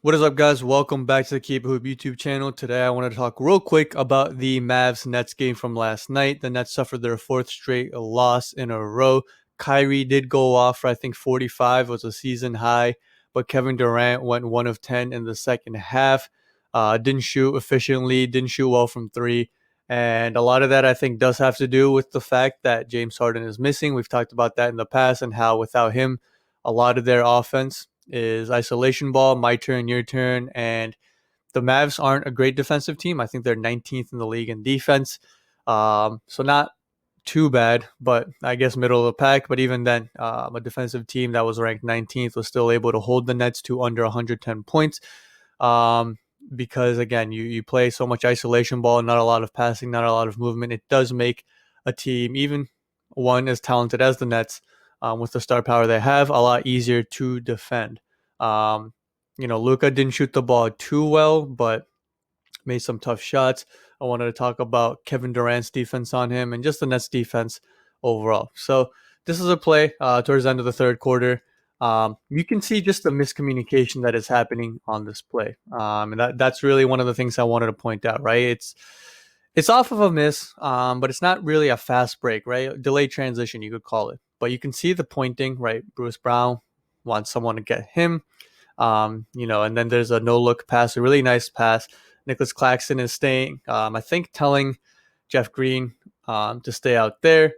What is up, guys? Welcome back to the Keep It Hoop YouTube channel. Today, I want to talk real quick about the Mavs-Nets game from last night. The Nets suffered their fourth straight loss in a row. Kyrie did go off for, I think, 45, was a season high, but Kevin Durant went 1 of 10 in the second half. Didn't shoot efficiently, didn't shoot well from three. And a lot of that, I think, does have to do with the fact that James Harden is missing. We've talked about that in the past and how without him, a lot of their offense is isolation ball, my turn, your turn, and the Mavs aren't a great defensive team. I think they're 19th in the league in defense, so not too bad, but I guess middle of the pack. But even then, a defensive team that was ranked 19th was still able to hold the Nets to under 110 points. Um, because again, you play so much isolation ball, not a lot of passing, not a lot of movement. It does make a team, even one as talented as the Nets, with the star power they have, a lot easier to defend. Um, Luka didn't shoot the ball too well, but made some tough shots. I wanted to talk about Kevin Durant's defense on him and just the Nets defense overall. So this is a play towards the end of the third quarter. You can see just the miscommunication that is happening on this play, and that's really one of the things I wanted to point out. Right, it's off of a miss, but it's not really a fast break, right? Delayed transition, you could call it. But you can see the pointing, right? Bruce Brown wants someone to get him, and then there's a no look pass, a really nice pass. Nicholas Claxton is staying, I think, telling Jeff Green to stay out there.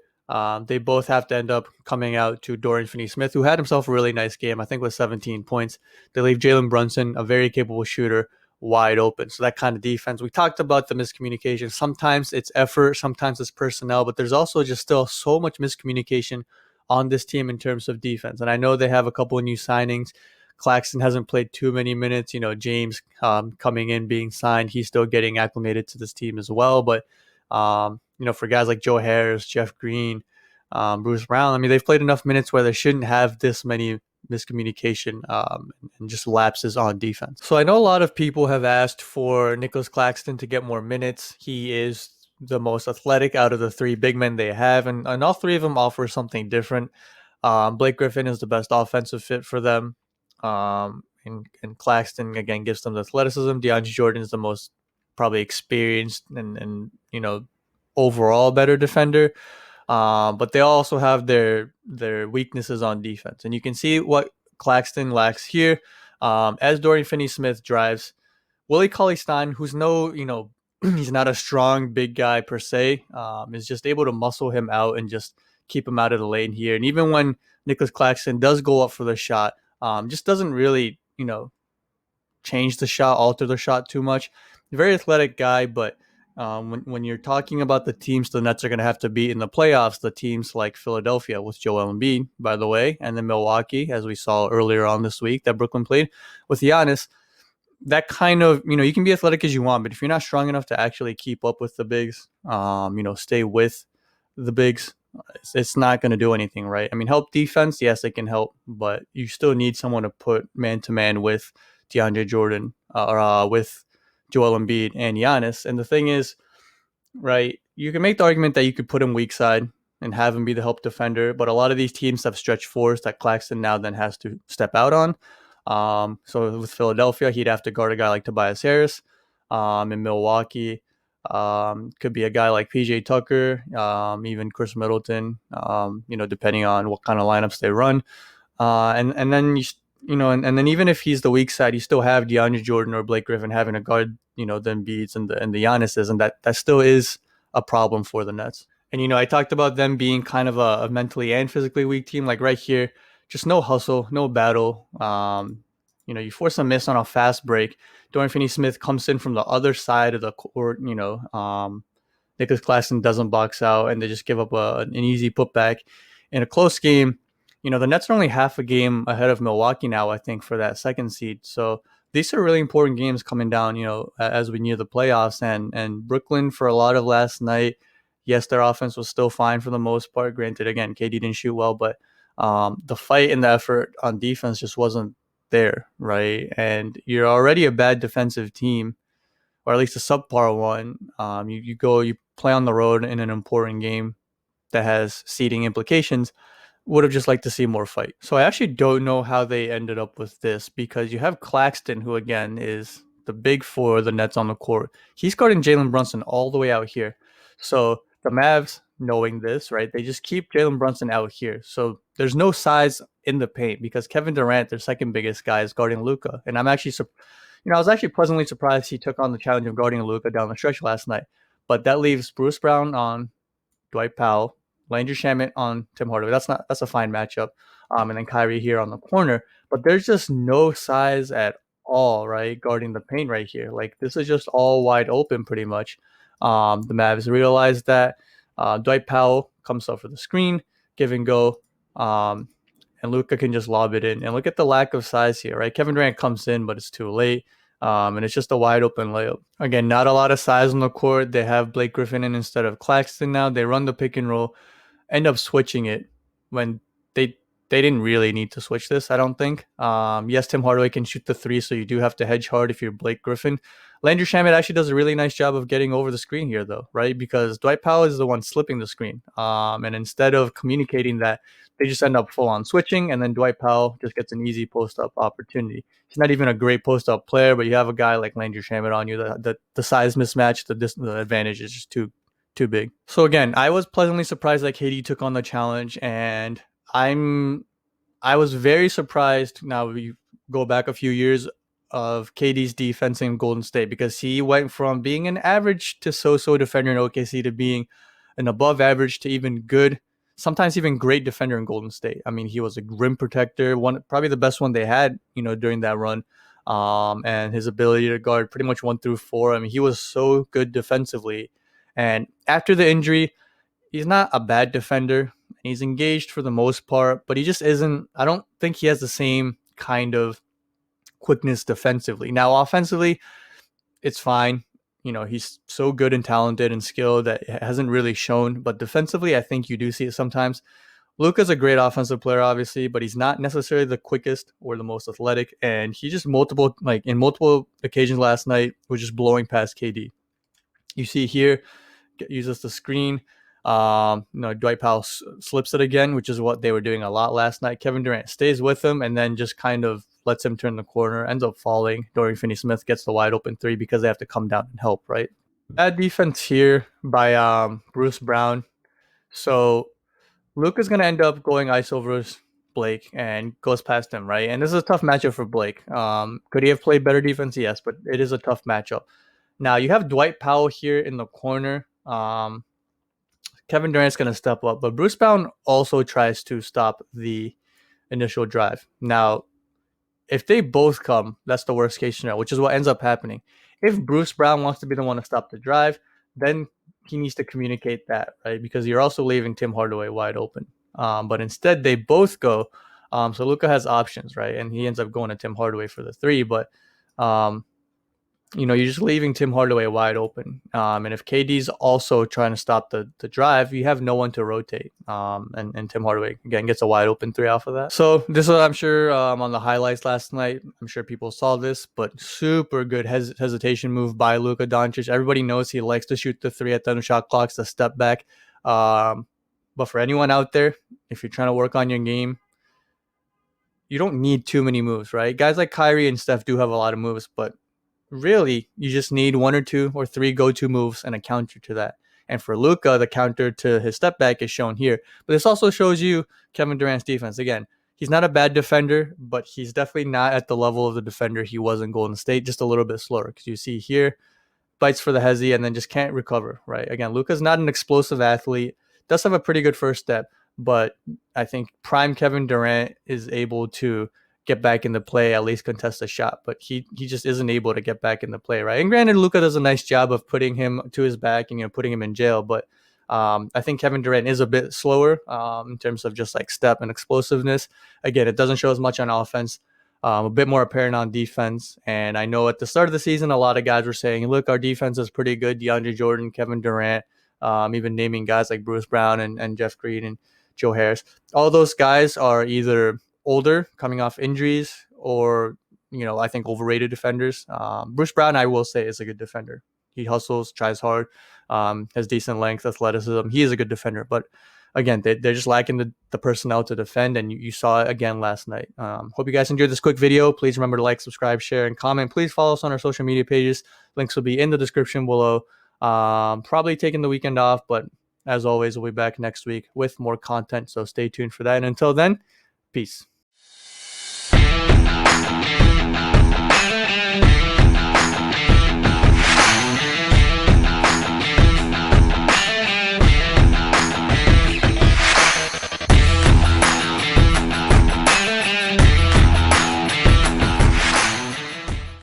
They both have to end up coming out to Dorian Finney-Smith, who had himself a really nice game, I think with 17 points. They leave Jalen Brunson, a very capable shooter, wide open. So that kind of defense. We talked about the miscommunication. Sometimes it's effort, sometimes it's personnel, but there's also just still so much miscommunication on this team in terms of defense. And I know they have a couple of new signings. Claxton hasn't played too many minutes. James coming in, being signed, he's still getting acclimated to this team as well. But, for guys like Joe Harris, Jeff Green, Bruce Brown, I mean, they've played enough minutes where they shouldn't have this many miscommunication and just lapses on defense. So I know a lot of people have asked for Nicholas Claxton to get more minutes. He is the most athletic out of the three big men they have, and all three of them offer something different. Blake Griffin is the best offensive fit for them. And Claxton again gives them the athleticism. DeAndre Jordan is the most probably experienced and overall better defender. But they also have their weaknesses on defense, and you can see what Claxton lacks here. As Dorian Finney-Smith drives, Willie Cauley-Stein, who's he's not a strong big guy per se, is just able to muscle him out and just keep him out of the lane here. And even when Nicholas Claxton does go up for the shot, just doesn't really, change the shot, alter the shot too much. Very athletic guy, but when you're talking about the teams the Nets are going to have to beat in the playoffs, the teams like Philadelphia with Joel Embiid, by the way, and then Milwaukee, as we saw earlier on this week that Brooklyn played with Giannis, that kind of, you can be athletic as you want, but if you're not strong enough to actually keep up with the bigs, stay with the bigs, it's not going to do anything, right? I mean, help defense, yes, it can help, but you still need someone to put man-to-man with DeAndre Jordan or with Joel Embiid and Giannis. And the thing is, right, you can make the argument that you could put him weak side and have him be the help defender, but a lot of these teams have stretch fours that Claxton now then has to step out on. So with Philadelphia, he'd have to guard a guy like Tobias Harris. In Milwaukee, could be a guy like PJ Tucker, even Chris Middleton, depending on what kind of lineups they run. And then and then even if he's the weak side, you still have DeAndre Jordan or Blake Griffin having to guard, the Embiids and the Giannis's, and that still is a problem for the Nets. And I talked about them being kind of a mentally and physically weak team. Like right here, just no hustle, no battle. You force a miss on a fast break. Dorian Finney-Smith comes in from the other side of the court. Nicholas Claxton doesn't box out, and they just give up an easy putback. In a close game, the Nets are only half a game ahead of Milwaukee now, I think, for that second seed. So these are really important games coming down, as we near the playoffs. And Brooklyn, for a lot of last night, yes, their offense was still fine for the most part. Granted, again, KD didn't shoot well, but the fight and the effort on defense just wasn't there, right? And you're already a bad defensive team, or at least a subpar one. You play on the road in an important game that has seeding implications. would have just liked to see more fight. So I actually don't know how they ended up with this because you have Claxton, who again is the big four, the Nets on the court. He's guarding Jalen Brunson all the way out here. So the Mavs, knowing this, right, they just keep Jalen Brunson out here. So there's no size in the paint because Kevin Durant, their second biggest guy, is guarding Luka. And I'm actually, I was actually pleasantly surprised he took on the challenge of guarding Luka down the stretch last night. But that leaves Bruce Brown on Dwight Powell, Landry Shamet on Tim Hardaway. That's a fine matchup. And then Kyrie here on the corner. But there's just no size at all, right? Guarding the paint right here. Like this is just all wide open pretty much. The Mavs realized that. Dwight Powell comes up for the screen, give and go. And Luka can just lob it in. And look at the lack of size here, right? Kevin Durant comes in, but it's too late. And it's just a wide open layup. Again, not a lot of size on the court. They have Blake Griffin in instead of Claxton now. They run the pick and roll, end up switching it when they didn't really need to switch this, I don't think. Yes, Tim Hardaway can shoot the three, so you do have to hedge hard if you're Blake Griffin. Landry Shamet actually does a really nice job of getting over the screen here, though, right? Because Dwight Powell is the one slipping the screen. And instead of communicating that, they just end up full on switching, and then Dwight Powell just gets an easy post up opportunity. He's not even a great post up player, but you have a guy like Landry Shamet on you. The size mismatch, the advantage is just too big. So again, I was pleasantly surprised that KD took on the challenge, and I was very surprised. Now we go back a few years of KD's defense in Golden State because he went from being an average to so-so defender in OKC to being an above average to even good, sometimes even great defender in Golden State. I mean, he was a rim protector, one probably the best one they had, during that run. And his ability to guard pretty much 1 through 4. I mean, he was so good defensively. And after the injury, he's not a bad defender. He's engaged for the most part, but he just isn't. I don't think he has the same kind of quickness defensively. Now, offensively, it's fine. He's so good and talented and skilled that it hasn't really shown. But defensively, I think you do see it sometimes. Luka's a great offensive player, obviously, but he's not necessarily the quickest or the most athletic. And he just in multiple occasions last night was just blowing past KD. You see here, uses the screen. Dwight Powell slips it again, which is what they were doing a lot last night. Kevin Durant stays with him and then just kind of lets him turn the corner, ends up falling. Dorian Finney-Smith gets the wide open three because they have to come down and help, right? Bad defense here by Bruce Brown. So Luka's going to end up going ISO versus Blake and goes past him, right? And this is a tough matchup for Blake. Could he have played better defense? Yes, but it is a tough matchup. Now you have Dwight Powell here in the corner. Kevin Durant's going to step up, but Bruce Brown also tries to stop the initial drive. Now, if they both come, that's the worst case scenario, which is what ends up happening. If Bruce Brown wants to be the one to stop the drive, then he needs to communicate that, right? Because you're also leaving Tim Hardaway wide open. But instead, they both go. So Luka has options, right? And he ends up going to Tim Hardaway for the three. But you're just leaving Tim Hardaway wide open. And if KD's also trying to stop the drive, you have no one to rotate. And Tim Hardaway, again, gets a wide open three off of that. So this was, I'm sure, on the highlights last night. I'm sure people saw this, but super good hesitation move by Luka Doncic. Everybody knows he likes to shoot the three at the end of shot clocks, the step back. But for anyone out there, if you're trying to work on your game, you don't need too many moves, right? Guys like Kyrie and Steph do have a lot of moves, but really, you just need 1 or 2 or 3 go-to moves and a counter to that. And for Luka, the counter to his step back is shown here. But this also shows you Kevin Durant's defense. Again, he's not a bad defender, but he's definitely not at the level of the defender he was in Golden State, just a little bit slower. Because you see here, bites for the hezzy and then just can't recover, right? Again, Luka's not an explosive athlete, does have a pretty good first step, but I think prime Kevin Durant is able to get back into play, at least contest a shot, but he just isn't able to get back into play, right? And granted, Luka does a nice job of putting him to his back and putting him in jail, but I think Kevin Durant is a bit slower in terms of just like step and explosiveness. Again, it doesn't show as much on offense, a bit more apparent on defense. And I know at the start of the season, a lot of guys were saying, look, our defense is pretty good. DeAndre Jordan, Kevin Durant, even naming guys like Bruce Brown and Jeff Green and Joe Harris. All those guys are either older, coming off injuries, or I think overrated defenders. Bruce Brown, I will say, is a good defender. He hustles, tries hard, has decent length, athleticism. He is a good defender. But again, they're just lacking the personnel to defend, and you saw it again last night. Hope you guys enjoyed this quick video. Please remember to like, subscribe, share, and comment. Please follow us on our social media pages. Links will be in the description below. Probably taking the weekend off, but as always, we'll be back next week with more content, so stay tuned for that. And until then, peace.